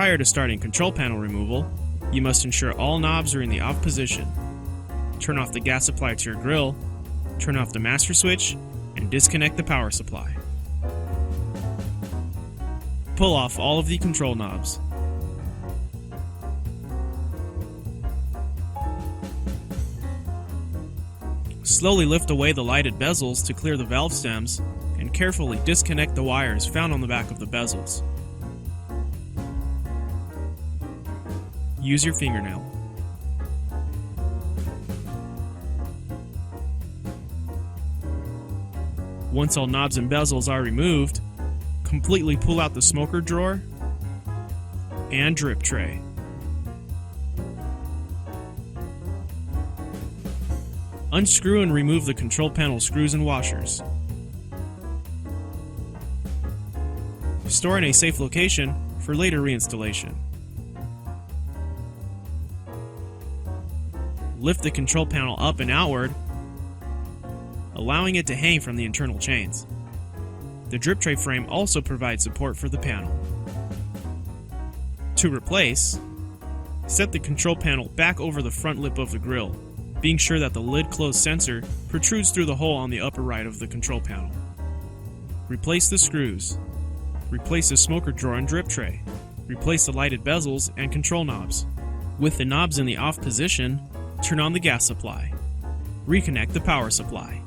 Prior to starting control panel removal, you must ensure all knobs are in the off position. Turn off the gas supply to your grill, turn off the master switch, and disconnect the power supply. Pull off all of the control knobs. Slowly lift away the lighted bezels to clear the valve stems, and carefully disconnect the wires found on the back of the bezels. Use your fingernail. Once all knobs and bezels are removed, completely pull out the smoker drawer and drip tray. Unscrew and remove the control panel screws and washers. Store in a safe location for later reinstallation. Lift the control panel up and outward, allowing it to hang from the internal chains. The drip tray frame also provides support for the panel. To replace, set the control panel back over the front lip of the grill, being sure that the lid close sensor protrudes through the hole on the upper right of the control panel. Replace the screws. Replace the smoker drawer and drip tray. Replace the lighted bezels and control knobs. With the knobs in the off position, turn on the gas supply. Reconnect the power supply.